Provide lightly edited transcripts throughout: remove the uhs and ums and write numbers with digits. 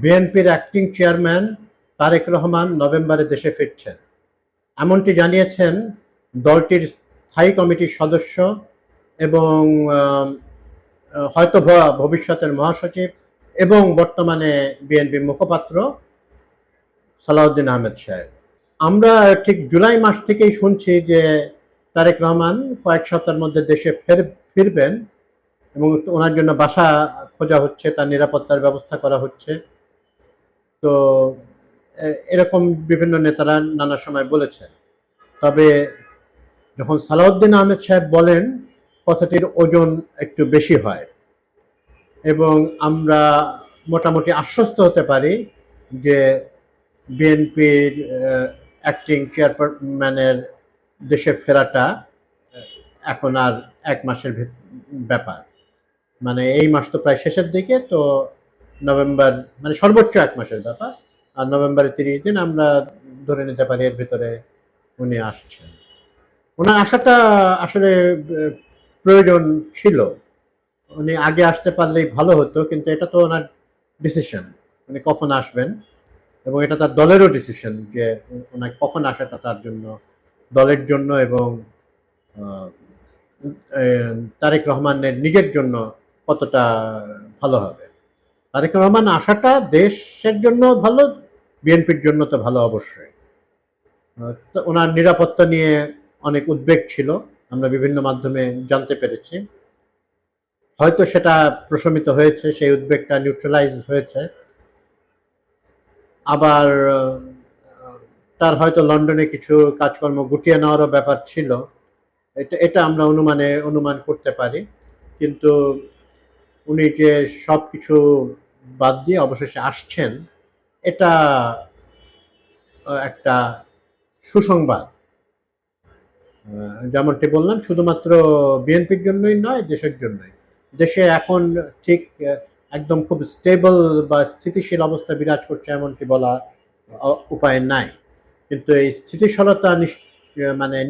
বিএনপির acting chairman Tarique Rahman নভেম্বরে দেশে ফিরছেন, এমনটি জানিয়েছেন দলটির স্থায়ী কমিটির সদস্য এবং হয়তো ভবিষ্যতের মহাসচিব এবং বর্তমানে বিএনপির মুখপাত্র সালাউদ্দিন আহমেদ সাহেব। আমরা ঠিক জুলাই মাস থেকেই শুনছি যে তারেক রহমান কয়েক সপ্তাহের মধ্যে দেশে ফিরবেন এবং ওনার জন্য বাসা খোঁজা হচ্ছে, তার নিরাপত্তার ব্যবস্থা করা হচ্ছে। তো এরকম বিভিন্ন নেতারা নানা সময় বলেছেন। তবে যখন সালাউদ্দিন আহমেদ সাহেব বলেন, কথাটির ওজন একটু বেশি হয় এবং আমরা মোটামুটি আশ্বস্ত হতে পারি যে বিএনপির অ্যাক্টিং চেয়ারম্যানের দেশে ফেরাটা এখন আর এক মাসের ব্যাপার। মানে এই মাস তো প্রায় শেষের দিকে, তো নভেম্বর মানে সর্বোচ্চ এক মাসের ব্যাপার। আর নভেম্বরের 30 দিন আমরা ধরে নিতে পারি এর ভিতরে উনি আসছেন। ওনার আসাটা আসলে প্রয়োজন ছিল, উনি আগে আসতে পারলেই ভালো হতো, কিন্তু এটা তো ওনার ডিসিশন উনি কখন আসবেন, এবং এটা তার দলেরও ডিসিশন যে ওনার কখন আসাটা তার জন্য, দলের জন্য এবং তারেক রহমানের নিজের জন্য কতটা ভালো হবে। তারেক রহমান আসাটা দেশের জন্য ভালো, বিএনপির জন্য তো ভালো অবশ্যই। ওনার নিরাপত্তা নিয়ে অনেক উদ্বেগ ছিল, আমরা বিভিন্ন মাধ্যমে জানতে পেরেছি। হয়তো সেটা প্রশমিত হয়েছে, সেই উদ্বেগটা নিউট্রালাইজ হয়েছে। আবার তার হয়তো লন্ডনে কিছু কাজকর্ম গুটিয়ে নেওয়ারও ব্যাপার ছিল, এটা আমরা অনুমান করতে পারি। কিন্তু উনি যে সব কিছু বাদ দিয়ে অবশেষে আসছেন, এটা একটা সুসংবাদ। যেমনটি বললাম, শুধুমাত্র বিএনপির জন্যই নয়, দেশের জন্যই। দেশে এখন ঠিক একদম খুব স্টেবল বা স্থিতিশীল অবস্থা বিরাজ করছে এমনটি বলা উপায় নাই, কিন্তু এই স্থিতিশীলতা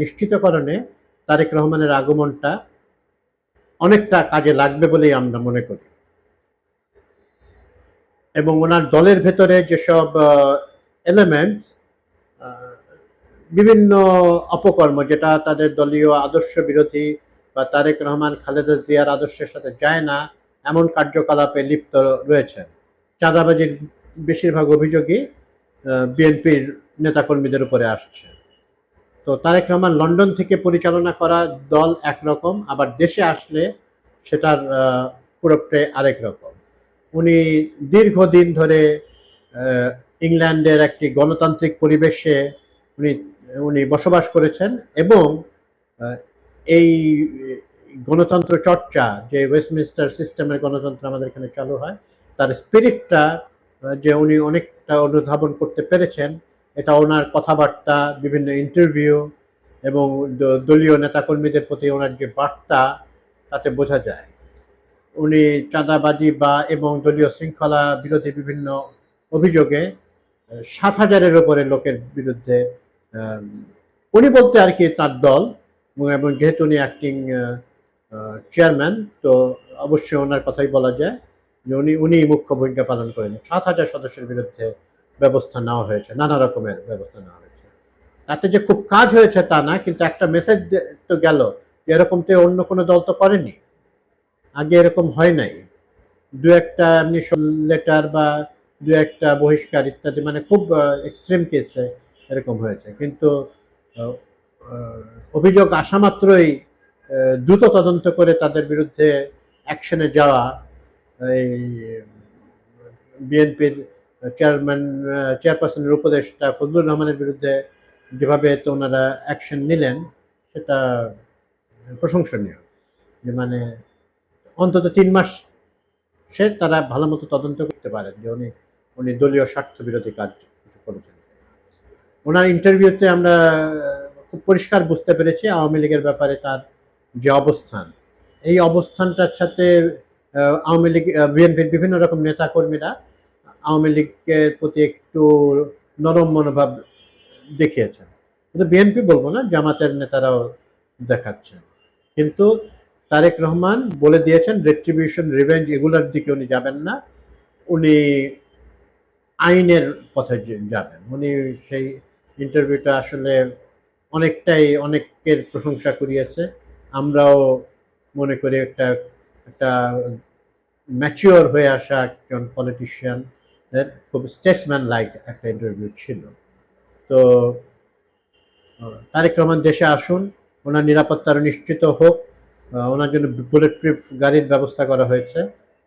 নিশ্চিতকরণে তারেক রহমানের আগমনটা অনেকটা কাজে লাগবে বলেই আমরা মনে করি। এবং ওনার দলের ভেতরে যেসব এলিমেন্টস, বিভিন্ন অপকর্ম যেটা তাদের দলীয় আদর্শ বিরোধী বা তারেক রহমান খালেদা জিয়ার আদর্শের সাথে যায় না, এমন কার্যকলাপে লিপ্ত রয়েছেন। চাঁদাবাজির বেশিরভাগ অভিযোগই বিএনপির নেতাকর্মীদের উপরে আসছে। তো তারেক রহমান লন্ডন থেকে পরিচালনা করা দল একরকম, আবার দেশে আসলে সেটার পুরোটাই আরেক রকম। উনি দীর্ঘদিন ধরে ইংল্যান্ডের একটি গণতান্ত্রিক পরিবেশে উনি বসবাস করেছেন এবং এই গণতন্ত্র চর্চা, যে ওয়েস্টমিনস্টার সিস্টেমের গণতন্ত্র আমাদের এখানে চালু হয়, তার স্পিরিটটা যে উনি অনেকটা অনুধাবন করতে পেরেছেন, এটা ওনার কথাবার্তা, বিভিন্ন ইন্টারভিউ এবং দলীয় নেতাকর্মীদের প্রতি ওনার যে বার্তা, তাতে বোঝা যায়। উনি চাঁদাবাজি এবং দলীয় শৃঙ্খলা বিরোধী বিভিন্ন অভিযোগে 7,000-এর উপরে লোকের বিরুদ্ধে, উনি বলতে আর কি তার দল, এবং যেহেতু উনি অ্যাক্টিং চেয়ারম্যান, তো অবশ্যই ওনার কথাই বলা যায় যে উনি মুখ্য ভূমিকা পালন করেন। 7,000 সদস্যের বিরুদ্ধে ব্যবস্থা নেওয়া হয়েছে, নানা রকমের ব্যবস্থা নেওয়া হয়েছে। তাতে যে খুব কাজ হয়েছে তা না, কিন্তু একটা মেসেজ তো গেল, এরকম তো অন্য কোনো দল তো করেনি, আগে এরকম হয় নাই। দু একটা এমনি লেটার বা দু একটা বহিষ্কার ইত্যাদি, মানে খুব এক্সট্রিম কেসে এরকম হয়েছে, কিন্তু অভিযোগ আসা মাত্রই দ্রুত তদন্ত করে তাদের বিরুদ্ধে অ্যাকশনে যাওয়া, এই বিএনপির চেয়ারপারসনের উপদেষ্টা ফজলুর রহমানের বিরুদ্ধে যেভাবে তো ওনারা অ্যাকশন নিলেন, সেটা প্রশংসনীয়। যে মানে অন্তত 3 মাস তারা ভালো মতো তদন্ত করতে পারেন যে উনি দলীয় স্বার্থ বিরোধী কাজ কিছু করেছেন। ওনার ইন্টারভিউতে আমরা খুব পরিষ্কার বুঝতে পেরেছি আওয়ামী লীগের ব্যাপারে তার যে অবস্থান, এই অবস্থানটার সাথে আওয়ামী লীগ, বিএনপির বিভিন্ন রকম নেতাকর্মীরা আওয়ামী লীগের প্রতি একটু নরম মনোভাব দেখিয়েছেন। কিন্তু বিএনপি বলবো না, জামাতের নেতারাও দেখাচ্ছেন। কিন্তু তারেক রহমান বলে দিয়েছেন রেট্রিবিউশন, রিভেঞ্জ এগুলোর দিকে উনি যাবেন না। উনি আইনের পথে যাবেন। উনি সেই ইন্টারভিউটা আসলে অনেকটাই অনেকের প্রশংসা কুড়িয়েছে। আমরাও মনে করি একটা একটা ম্যাচিওর হয়ে আসা একজন পলিটিশিয়ান এর খুব স্টেটসম্যান লাইক একটা ইন্টারভিউ ছিল। তো তারেক রহমান দেশে আসুন, ওনার নিরাপত্তা আরও নিশ্চিত হোক, ওনার জন্য বুলেট প্রুফ গাড়ির ব্যবস্থা করা হয়েছে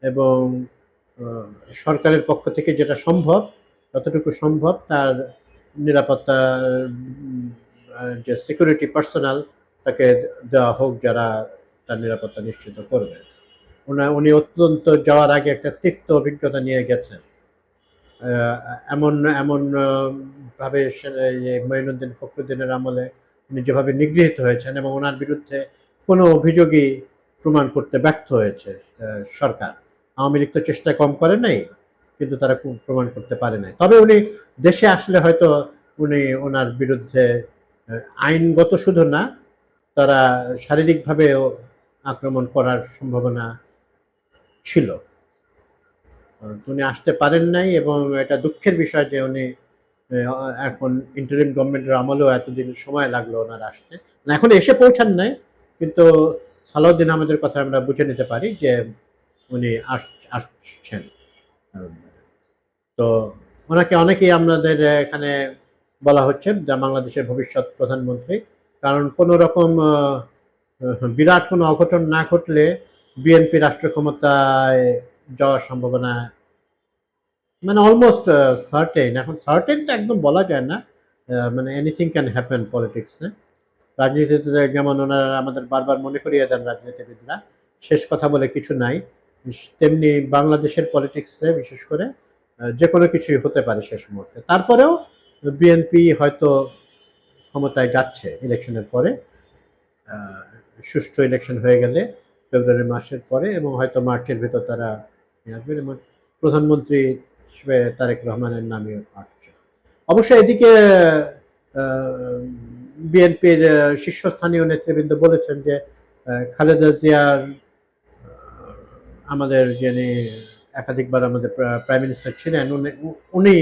এবং সরকারের পক্ষ থেকে যেটা সম্ভব, যতটুকু সম্ভব তার নিরাপত্তার যে সিকিউরিটি পার্সোনাল তাকে দেওয়া হোক, যারা তার নিরাপত্তা নিশ্চিত করবে। উনি অত্যন্ত যাওয়ার আগে একটা তিক্ত অভিজ্ঞতা নিয়ে গেছেন। এমন এমন ভাবে মঈনুদ্দিন ফখরুদ্দিনের আমলে উনি যেভাবে নিগৃহীত হয়েছেন এবং ওনার বিরুদ্ধে কোনো অভিযোগই প্রমাণ করতে ব্যর্থ হয়েছে সরকার। আওয়ামী লীগ তো চেষ্টা কম করে নাই, কিন্তু তারা প্রমাণ করতে পারে নাই। তবে উনি দেশে আসলে হয়তো উনি ওনার বিরুদ্ধে আইনগত শুধু না, তারা শারীরিকভাবেও আক্রমণ করার সম্ভাবনা ছিল। উনি আসতে পারেন নাই এবং এটা দুঃখের বিষয় যে উনি এখন ইন্টারিম গভর্নমেন্টের আমলেও এতদিন সময় লাগলো ওনার আসতে। এখন এসে পৌঁছান নাই, কিন্তু সালাউদ্দিন আহমেদের কথা আমরা বুঝে নিতে পারি যে উনি আসছেন। তো ওনাকে অনেকেই আমাদের এখানে বলা হচ্ছে যা বাংলাদেশের ভবিষ্যৎ প্রধানমন্ত্রী, কারণ কোনো রকম বিরাট কোনো অঘটন না ঘটলে বিএনপি রাষ্ট্র ক্ষমতায় যাওয়ার সম্ভাবনা মানে অলমোস্ট সার্টেন। এখন সার্টেন তো একদম বলা যায় না, মানে এনিথিং ক্যান হ্যাপেন পলিটিক্সে। রাজনীতিতে যেমন ওনারা আমাদের বারবার মনে করিয়ে দেন রাজনীতিবিদরা শেষ কথা বলে কিছু নাই, তেমনি বাংলাদেশের পলিটিক্সে বিশেষ করে যে কোনো কিছুই হতে পারে শেষ মুহূর্তে। তারপরেও বিএনপি হয়তো ক্ষমতায় যাচ্ছে ইলেকশনের পরে, সুষ্ঠু ইলেকশন হয়ে গেলে ফেব্রুয়ারি মাসের পরে, এবং হয়তো মার্চের ভেতর তারা আসবেন এবং প্রধানমন্ত্রী হিসেবে তারেক রহমানের নামে আসছে। অবশ্য এদিকে বিএনপির শীর্ষস্থানীয় নেতৃবৃন্দ বলেছেন যে খালেদা জিয়ার, আমাদের যিনি একাধিকবার আমাদের প্রাইম মিনিস্টার ছিলেন, উনি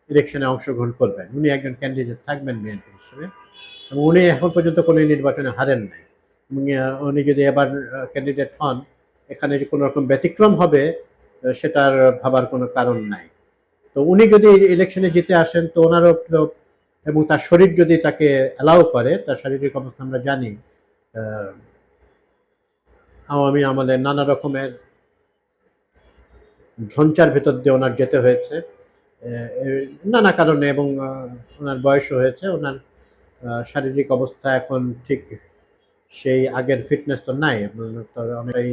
ইলেকশনে অংশগ্রহণ করবেন, উনি একজন ক্যান্ডিডেট থাকবেন বিএনপি হিসেবে, এবং উনি এখন পর্যন্ত কোনো নির্বাচনে হারেন নাই। উনি যদি এবার ক্যান্ডিডেট হন, এখানে যে কোনো রকম ব্যতিক্রম হবে সেটার ভাবার কোনো কারণ নাই। তো উনি যদি ইলেকশনে জিতে আসেন তো ওনারও, এবং তার শরীর যদি তাকে অ্যালাউ করে, তার শারীরিক অবস্থা আমরা জানি আওয়ামী আমলে নানা রকমের ঝঞ্ঝার ভেতর দিয়ে ওনার যেতে হয়েছে নানা কারণে, এবং ওনার বয়সও হয়েছে, ওনার শারীরিক অবস্থা এখন ঠিক সেই আগের ফিটনেস তো নাই, অনেকটাই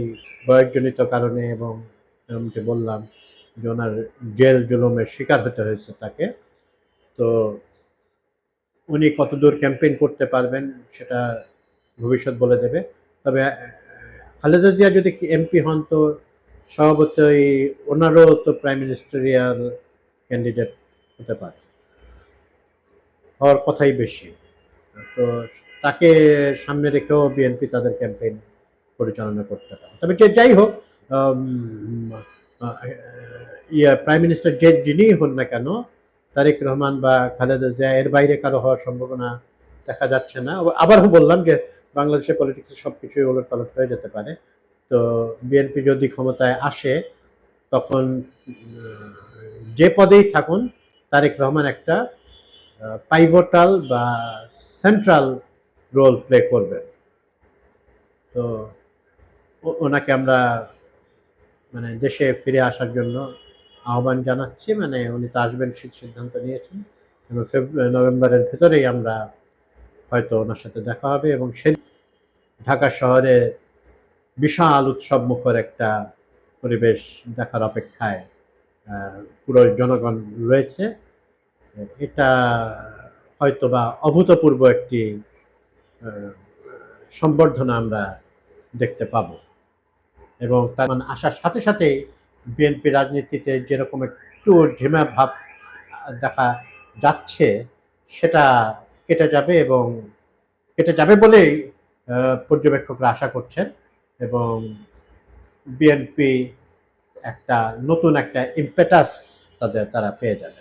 বয়সজনিত কারণে, এবং যেমনটি বললাম যে ওনার জেল জুলুমের শিকার হতে হয়েছে তাকে। তো উনি কতদূর ক্যাম্পেইন করতে পারবেন সেটা ভবিষ্যৎ বলে দেবে। তবে খালেদা জিয়া যদি এমপি হন তো স্বভাবতই ওনারও তো প্রাইম মিনিস্টারিয়াল ক্যান্ডিডেট হতে পারে, হওয়ার কথাই বেশি। তো তাকে সামনে রেখেও বিএনপি তাদের ক্যাম্পেইন পরিচালনা করতে পারে। তবে যাই হোক, প্রাইম মিনিস্টার যিনিই হন না কেন, তারেক রহমান বা খালেদা জিয়া এর বাইরে কারো হওয়ার সম্ভাবনা দেখা যাচ্ছে না। আবারও বললাম যে বাংলাদেশের পলিটিক্সে সব কিছুই ওলটপালট হয়ে যেতে পারে। তো বিএনপি যদি ক্ষমতায় আসে তখন যে পদেই থাকুন তারেক রহমান একটা পাইভোটাল বা সেন্ট্রাল রোল প্লে করবেন। তো ওনাকে আমরা মানে দেশে ফিরে আসার জন্য আহ্বান জানাচ্ছি। মানে উনি তো আসবেন সিদ্ধান্ত নিয়েছেন, এবং নভেম্বরের ভেতরেই আমরা হয়তো ওনার সাথে দেখা হবে, এবং সে ঢাকা শহরে বিশাল উৎসব মুখর একটা পরিবেশ দেখার অপেক্ষায় পুরো জনগণ রয়েছে। এটা হয়তোবা অভূতপূর্ব একটি সম্বর্ধনা আমরা দেখতে পাবো, এবং তার মানে আসার সাথে সাথে বিএনপি রাজনীতিতে যেরকম একটু ঢিমা ভাব দেখা যাচ্ছে সেটা কেটে যাবে, এবং কেটে যাবে বলেই পর্যবেক্ষকরা আশা করছেন, এবং বিএনপি একটা নতুন একটা ইম্পেটাস তারা পেয়ে যাবে।